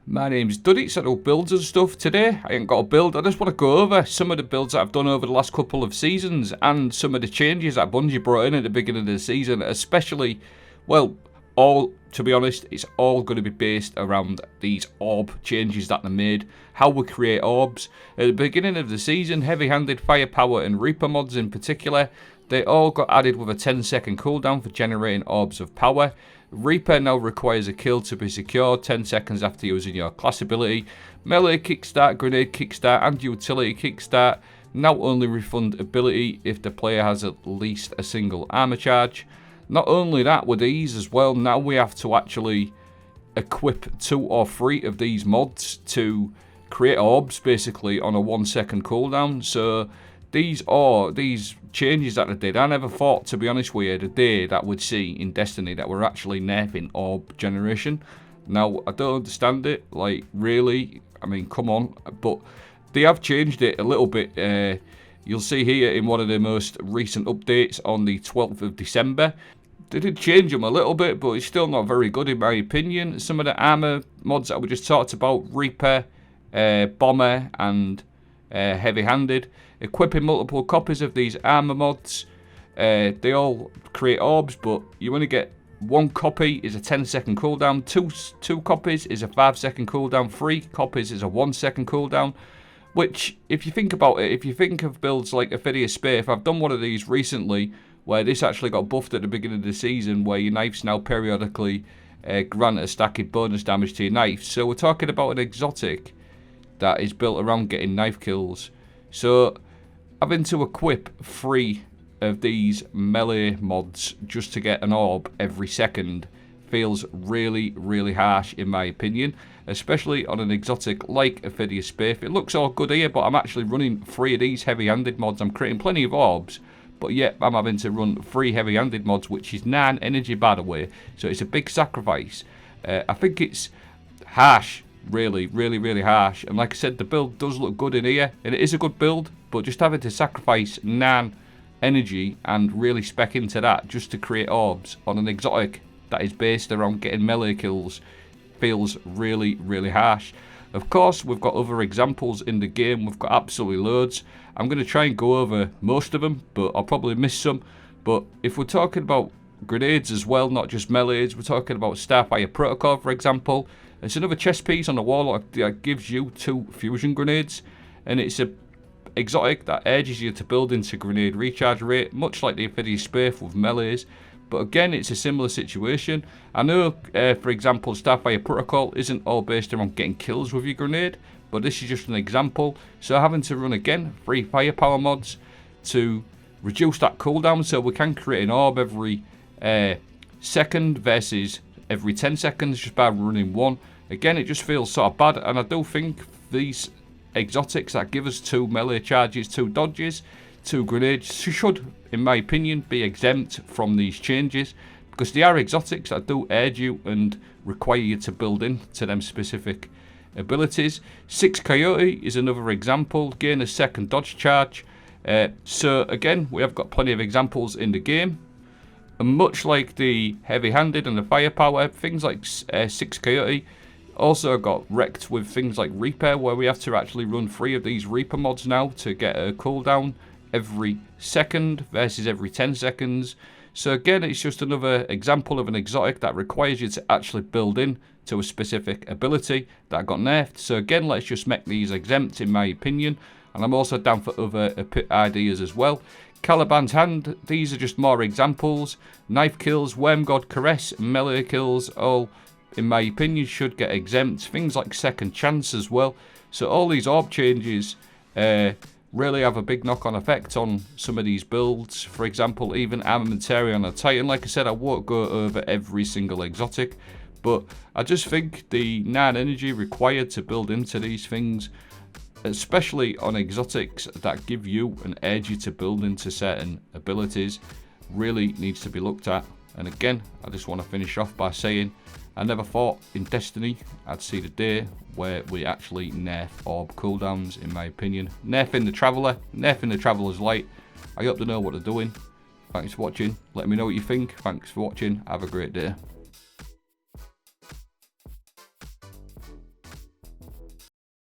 My name's Duddy, so I do builds and stuff. Today, I ain't got a build. I just want to go over some of the builds that I've done over the last couple of seasons and some of the changes that Bungie brought in at the beginning of the season, especially, well, to be honest, it's all going to be based around these orb changes that they made, how we create orbs. At the beginning of the season, heavy-handed, firepower and Reaper mods in particular, they all got added with a 10-second cooldown for generating orbs of power. Reaper now requires a kill to be secured 10 seconds after using your class ability. Melee kickstart, grenade kickstart and utility kickstart now only refund ability if the player has at least a single armor charge. Not only that, with these as well, now we have to actually equip 2 or 3 of these mods to create orbs basically on a 1-second cooldown. So these changes that they did, I never thought, to be honest with you, the day that we'd see in Destiny that we're actually nerfing orb generation. Now, I don't understand it, like, really, I mean, come on, but they have changed it a little bit. You'll see here in one of the most recent updates on the 12th of December, they did change them a little bit, but it's still not very good in my opinion. Some of the armor mods that we just talked about, Reaper, Bomber and heavy-handed, equipping multiple copies of these armor mods. They all create orbs, but you only get 1 copy is a 10-second cooldown, two copies is a 5-second cooldown, 3 copies is a 1-second cooldown. Which, if you think about it, if you think of builds like Ophidia spathe, I've done one of these recently where this actually got buffed at the beginning of the season, where your knives now periodically grant a stacking bonus damage to your knife. So we're talking about an exotic that is built around getting knife kills. So having to equip 3 of these melee mods just to get an orb every second feels really, really harsh in my opinion, especially on an exotic like Ophidia spathe. It looks all good here, but I'm actually running 3 of these heavy-handed mods. I'm creating plenty of orbs, but yet I'm having to run 3 heavy-handed mods, which is 9 energy, by the way, so it's a big sacrifice. I think it's harsh, really, really, really harsh, and like I said, the build does look good in here, and it is a good build, but just having to sacrifice 9 energy and really spec into that just to create orbs on an exotic that is based around getting melee kills feels really, really harsh. Of course, we've got other examples in the game. We've got absolutely loads. I'm going to try and go over most of them, but I'll probably miss some. But if we're talking about grenades as well, not just melees, we're talking about Starfire Protocol, for example. It's another chess piece on the wall that gives you 2 fusion grenades, and it's a exotic that urges you to build into grenade recharge rate, much like the Ophidia spathe with melees. But again, it's a similar situation. I know, for example, Starfire Protocol isn't all based around getting kills with your grenade, but this is just an example. So having to run, again, 3 firepower mods to reduce that cooldown, so we can create an orb every second versus every 10 seconds just by running 1. Again, it just feels sort of bad, and I do think these exotics that give us 2 melee charges, 2 dodges, 2 grenades should, in my opinion, be exempt from these changes, because they are exotics that do urge you and require you to build into them specific abilities. 6 Coyote is another example, gain a 2nd dodge charge. So again, we have got plenty of examples in the game, and much like the heavy-handed and the firepower, things like 6 Coyote also got wrecked with things like Reaper, where we have to actually run 3 of these Reaper mods now to get a cooldown every second versus every 10 seconds. So again, it's just another example of an exotic that requires you to actually build in to a specific ability that got nerfed. So again, let's just make these exempt in my opinion, and I'm also down for other ideas as well. Caliban's Hand, these are just more examples. Knife kills, Wormgod Caress, melee kills, all in my opinion should get exempt. Things like Second Chance as well. So all these orb changes really have a big knock-on effect on some of these builds. For example, even Armamentarium on a Titan. Like I said, I won't go over every single exotic, but I just think the 9 energy required to build into these things, especially on exotics that give you and urge you to build into certain abilities, really needs to be looked at. And again, I just want to finish off by saying I never thought in Destiny I'd see the day where we actually nerf orb cooldowns, in my opinion. Nerfing the Traveller's Light. I hope they know what they're doing. Thanks for watching. Let me know what you think. Thanks for watching. Have a great day.